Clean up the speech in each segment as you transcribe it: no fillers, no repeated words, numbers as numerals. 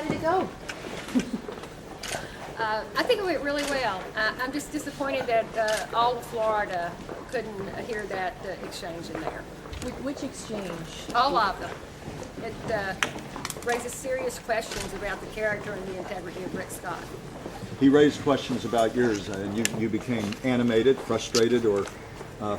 How did it go? I think it went really well. I'm just disappointed that all of Florida couldn't hear that exchange in there. Which exchange? All of them. It raises serious questions about the character and the integrity of Rick Scott. He raised questions about yours, and you became animated, frustrated, or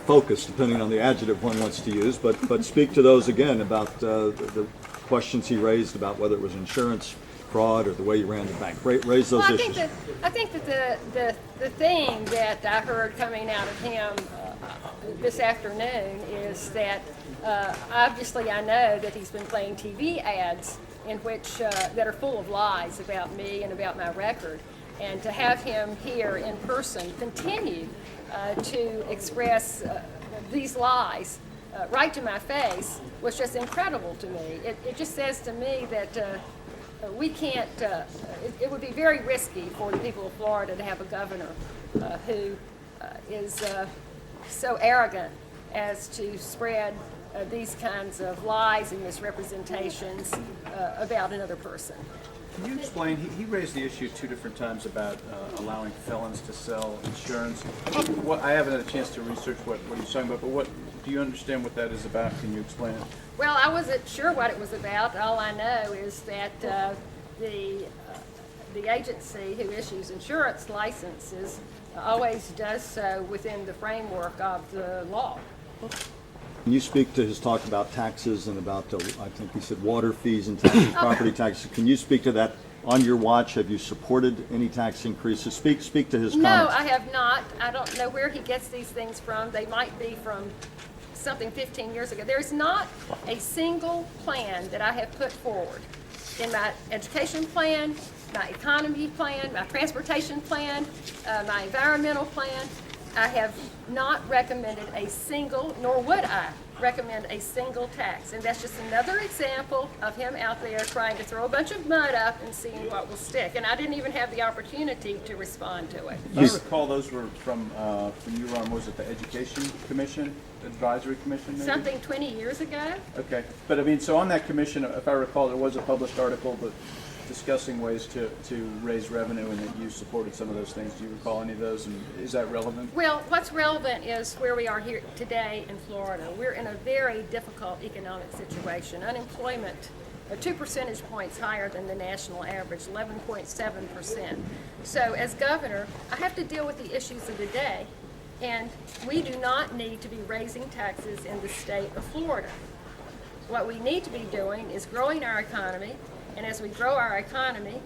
focused, depending on the adjective one wants to use. But speak to those again about the questions he raised about whether it was insurance fraud or the way you ran the bank. Raise those issues. I think that the thing that I heard coming out of him this afternoon is that obviously I know that he's been playing TV ads in which that are full of lies about me and about my record, and to have him here in person continue to express these lies right to my face was just incredible to me. It just says to me that we can't, it would be very risky for the people of Florida to have a governor who is so arrogant as to spread these kinds of lies and misrepresentations about another person. Can you explain, he raised the issue 2 different times about allowing felons to sell insurance. I haven't had a chance to research what he's talking about, but do you understand what that is about? Can you explain it? Well, I wasn't sure what it was about. All I know is that the agency who issues insurance licenses always does so within the framework of the law. Can you speak to his talk about taxes and about, I think he said water fees and taxes, property taxes? Can you speak to that on your watch? Have you supported any tax increases? Speak to his comments. No, I have not. I don't know where he gets these things from. They might be from something 15 years ago. There's not a single plan that I have put forward in my education plan, my economy plan, my transportation plan, my environmental plan. I have not recommended a single, nor would I recommend a single tax. And that's just another example of him out there trying to throw a bunch of mud up and seeing what will stick. And I didn't even have the opportunity to respond to it. I recall those were from you were on, was it the Education Commission, Advisory Commission maybe? Something 20 years ago. Okay, but I mean, so on that commission, if I recall, there was a published article but discussing ways to raise revenue, and that you supported some of those things. Do you recall any of those, and is that relevant? Well, what's relevant is where we are here today in Florida. We're in a very difficult economic situation. Unemployment 2 percentage points higher than the national average, 11.7%. So as governor, I have to deal with the issues of the day, and we do not need to be raising taxes in the state of Florida. What we need to be doing is growing our economy, and as we grow our economy,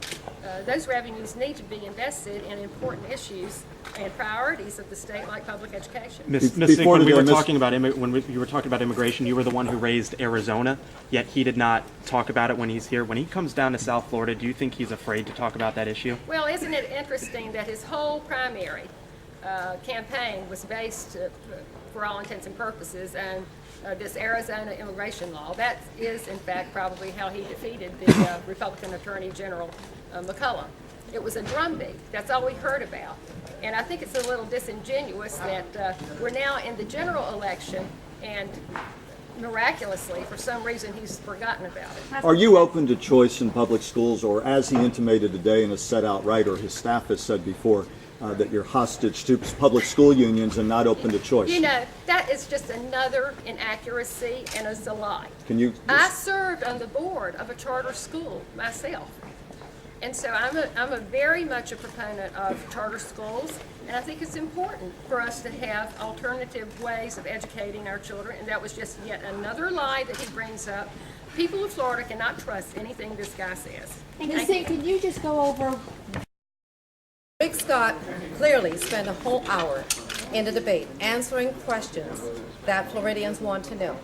those revenues need to be invested in important issues and priorities of the state, like public education. Ms. Sink, when you were talking about immigration, you were the one who raised Arizona, yet he did not talk about it when he's here. When he comes down to South Florida, do you think he's afraid to talk about that issue? Well, isn't it interesting that his whole primary campaign was based, for all intents and purposes, on this Arizona immigration law. That is, in fact, probably how he defeated the Republican Attorney General McCollum. It was a drumbeat. That's all we heard about. And I think it's a little disingenuous that we're now in the general election and miraculously, for some reason, he's forgotten about it. Are you open to choice in public schools, or as he intimated today and has said outright, or his staff has said before, that you're hostage to public school unions and not open to choice? You know, that is just another inaccuracy and it's a lie. Can you? I served on the board of a charter school myself. And so I'm a very much a proponent of charter schools, and I think it's important for us to have alternative ways of educating our children, and that was just yet another lie that he brings up. People of Florida cannot trust anything this guy says. Ms. Sink, can you just go over? Rick Scott clearly spent a whole hour in the debate answering questions that Floridians want to know.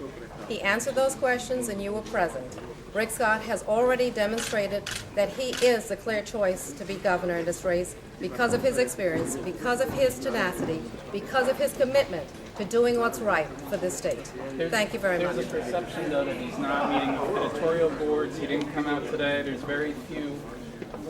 He answered those questions and you were present. Rick Scott has already demonstrated that he is the clear choice to be governor in this race because of his experience, because of his tenacity, because of his commitment to doing what's right for this state. Thank you very much. There's a perception, though, that he's not meeting with editorial boards. He didn't come out today. There's very few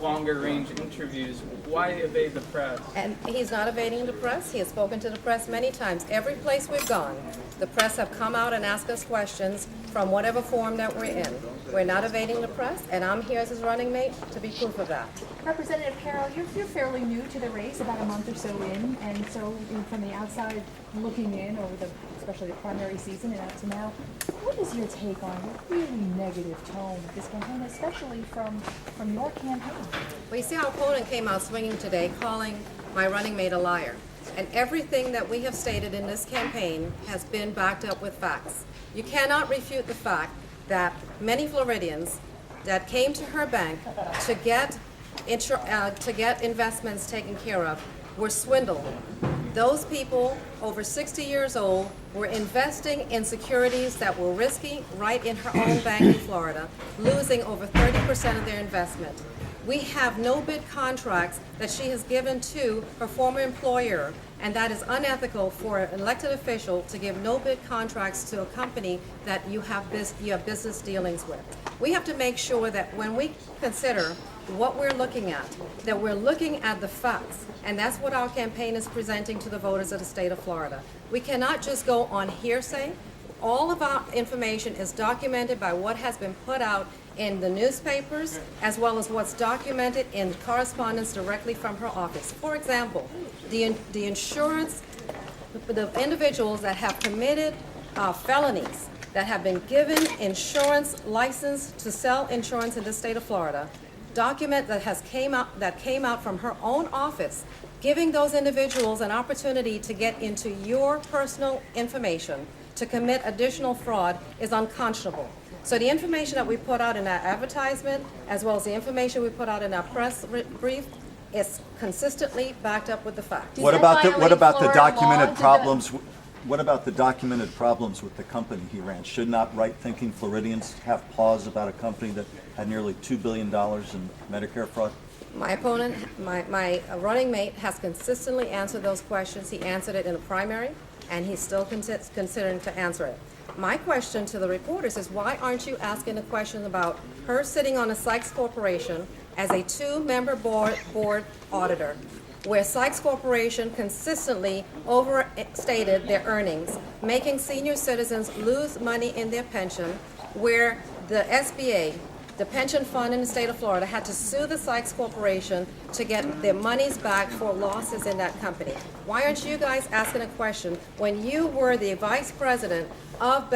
longer range interviews. Why evade the press? And he's not evading the press. He has spoken to the press many times. Every place we've gone, the press have come out and asked us questions from whatever form that we're in. We're not evading the press, and I'm here as his running mate to be proof of that. Representative Carroll, you're fairly new to the race, about a month or so in, and so from the outside looking in over especially the primary season and up to now, what is your take on the really negative tone of this campaign, especially from your campaign? Well, you see, our opponent came out swinging today, calling my running mate a liar. And everything that we have stated in this campaign has been backed up with facts. You cannot refute the fact that many Floridians that came to her bank to get investments taken care of were swindled. Those people over 60 years old were investing in securities that were risky right in her own bank in Florida, losing over 30% of their investment. We have no-bid contracts that she has given to her former employer, and that is unethical for an elected official to give no-bid contracts to a company that you have business dealings with. We have to make sure that when we consider what we're looking at, that we're looking at the facts, and that's what our campaign is presenting to the voters of the state of Florida. We cannot just go on hearsay. All of our information is documented by what has been put out in the newspapers, as well as what's documented in correspondence directly from her office. For example, the insurance, the individuals that have committed felonies, that have been given insurance license to sell insurance in the state of Florida, document that came out from her own office, giving those individuals an opportunity to get into your personal information to commit additional fraud is unconscionable. So the information that we put out in our advertisement, as well as the information we put out in our press brief, is consistently backed up with the facts. What about the documented problems? What about the documented problems with the company he ran? Should not right-thinking Floridians have pause about a company that had nearly $2 billion in Medicare fraud? My opponent, my running mate, has consistently answered those questions. He answered it in a primary, and he's still considering to answer it. My question to the reporters is, why aren't you asking a question about her sitting on a Sykes Corporation as a two-member board auditor, where Sykes Corporation consistently overstated their earnings, making senior citizens lose money in their pension, where the SBA, the pension fund in the state of Florida, had to sue the Sykes Corporation to get their monies back for losses in that company. Why aren't you guys asking a question when you were the vice president of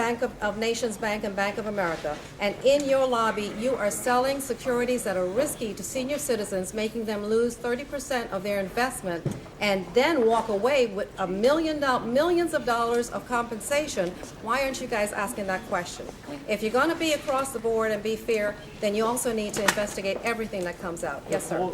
Nations Bank and Bank of America, and in your lobby you are selling securities that are risky to senior citizens, making them lose 30% of their investment, and then walk away with millions of dollars of compensation? Why aren't you guys asking that question? If you're going to be across the board and be fair, then you also need to investigate everything that comes out. Yes, sir.